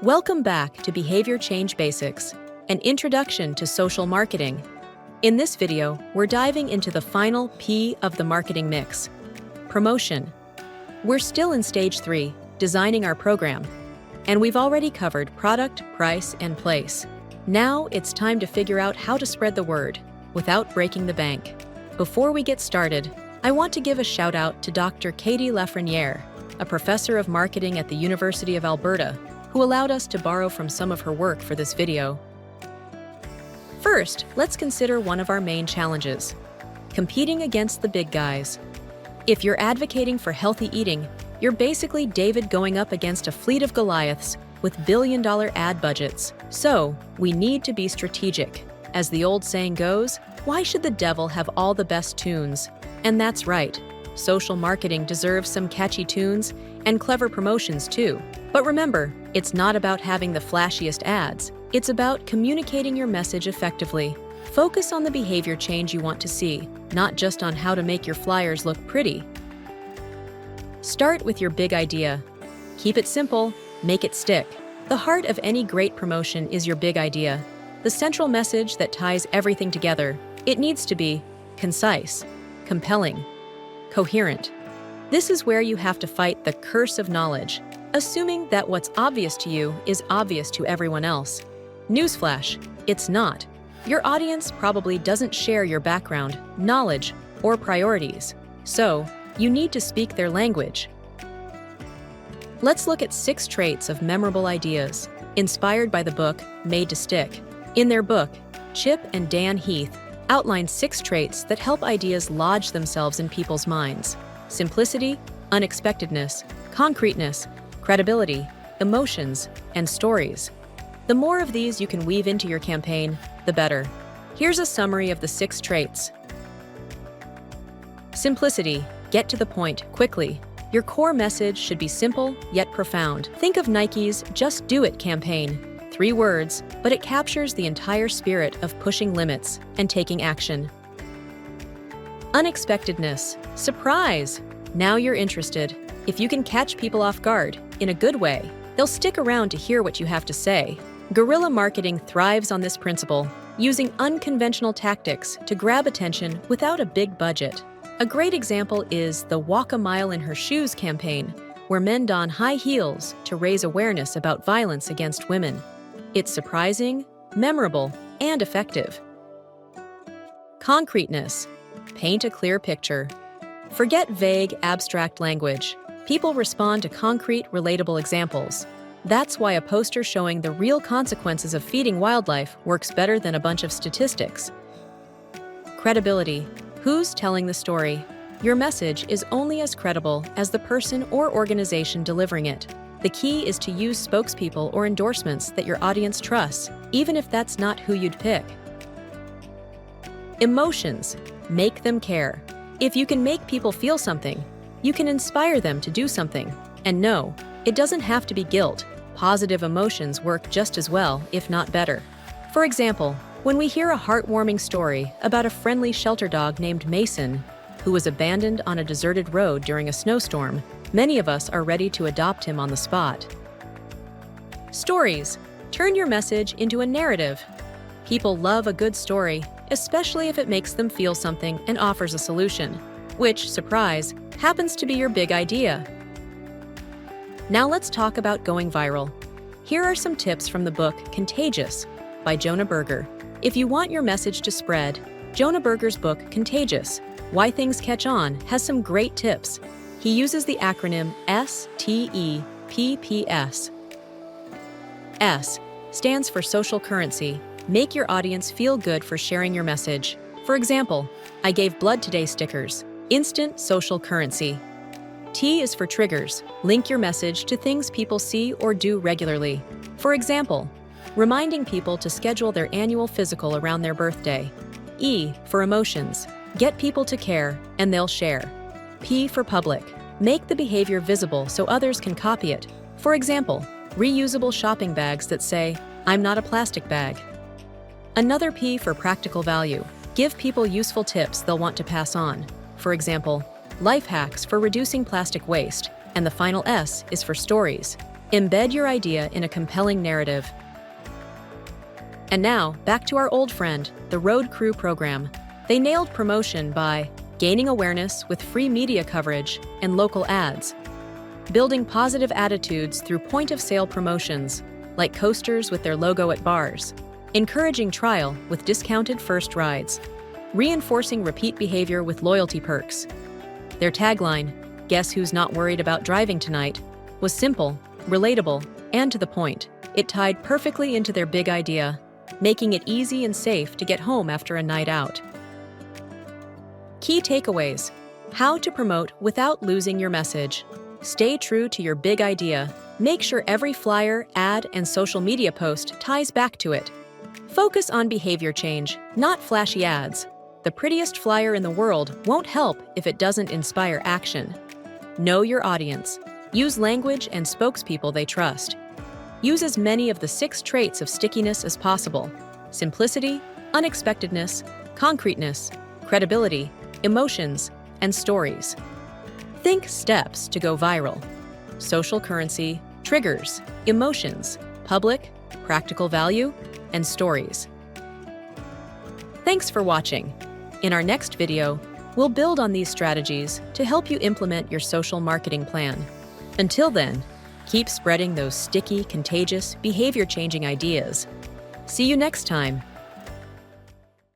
Welcome back to Behavior Change Basics, an introduction to social marketing. In this video, we're diving into the final P of the marketing mix, promotion. We're still in stage 3, designing our program, and we've already covered product, price, and place. Now it's time to figure out how to spread the word without breaking the bank. Before we get started, I want to give a shout out to Dr. Katie Lafreniere, a professor of marketing at the University of Alberta, who allowed us to borrow from some of her work for this video. First, let's consider one of our main challenges: competing against the big guys. If you're advocating for healthy eating, you're basically David going up against a fleet of Goliaths with billion-dollar ad budgets. So, we need to be strategic. As the old saying goes, why should the devil have all the best tunes? And that's right, social marketing deserves some catchy tunes and clever promotions too. But remember, it's not about having the flashiest ads. It's about communicating your message effectively. Focus on the behavior change you want to see, not just on how to make your flyers look pretty. Start with your big idea. Keep it simple, make it stick. The heart of any great promotion is your big idea, the central message that ties everything together. It needs to be concise, compelling, coherent. This is where you have to fight the curse of knowledge, assuming that what's obvious to you is obvious to everyone else. Newsflash, it's not. Your audience probably doesn't share your background, knowledge, or priorities, so you need to speak their language. Let's look at 6 traits of memorable ideas, inspired by the book Made to Stick. In their book, Chip and Dan Heath outline 6 traits that help ideas lodge themselves in people's minds: simplicity, unexpectedness, concreteness, credibility, emotions, and stories. The more of these you can weave into your campaign, the better. Here's a summary of the 6 traits. Simplicity. Get to the point, quickly. Your core message should be simple, yet profound. Think of Nike's Just Do It campaign. 3 words, but it captures the entire spirit of pushing limits and taking action. Unexpectedness. Surprise! Now you're interested. If you can catch people off guard, in a good way, they'll stick around to hear what you have to say. Guerrilla marketing thrives on this principle, using unconventional tactics to grab attention without a big budget. A great example is the Walk a Mile in Her Shoes campaign, where men don high heels to raise awareness about violence against women. It's surprising, memorable, and effective. Concreteness. Paint a clear picture. Forget vague, abstract language. People respond to concrete, relatable examples. That's why a poster showing the real consequences of feeding wildlife works better than a bunch of statistics. Credibility. Who's telling the story? Your message is only as credible as the person or organization delivering it. The key is to use spokespeople or endorsements that your audience trusts, even if that's not who you'd pick. Emotions. Make them care. If you can make people feel something, you can inspire them to do something. And no, it doesn't have to be guilt. Positive emotions work just as well, if not better. For example, when we hear a heartwarming story about a friendly shelter dog named Mason, who was abandoned on a deserted road during a snowstorm, many of us are ready to adopt him on the spot. Stories. Turn your message into a narrative. People love a good story, especially if it makes them feel something and offers a solution, which, surprise, happens to be your big idea. Now let's talk about going viral. Here are some tips from the book Contagious by Jonah Berger. If you want your message to spread, Jonah Berger's book Contagious: Why Things Catch On has some great tips. He uses the acronym STEPPS. S stands for social currency. Make your audience feel good for sharing your message. For example, I gave blood today stickers. Instant social currency. T is for triggers. Link your message to things people see or do regularly. For example, reminding people to schedule their annual physical around their birthday. E for emotions. Get people to care, and they'll share. P for public. Make the behavior visible so others can copy it. For example, reusable shopping bags that say, "I'm not a plastic bag." Another P for practical value. Give people useful tips they'll want to pass on. For example, life hacks for reducing plastic waste. And the final S is for stories. Embed your idea in a compelling narrative. And now, back to our old friend, the Road Crew program. They nailed promotion by gaining awareness with free media coverage and local ads, building positive attitudes through point-of-sale promotions, like coasters with their logo at bars, encouraging trial with discounted first rides, reinforcing repeat behavior with loyalty perks. Their tagline, "Guess who's not worried about driving tonight," was simple, relatable, and to the point. It tied perfectly into their big idea, making it easy and safe to get home after a night out. Key takeaways: how to promote without losing your message. Stay true to your big idea. Make sure every flyer, ad, and social media post ties back to it. Focus on behavior change, not flashy ads. The prettiest flyer in the world won't help if it doesn't inspire action. Know your audience. Use language and spokespeople they trust. Use as many of the 6 traits of stickiness as possible: simplicity, unexpectedness, concreteness, credibility, emotions, and stories. Think steps to go viral: social currency, triggers, emotions, public, practical value, and stories. Thanks for watching. In our next video, we'll build on these strategies to help you implement your social marketing plan. Until then, keep spreading those sticky, contagious, behavior-changing ideas. See you next time.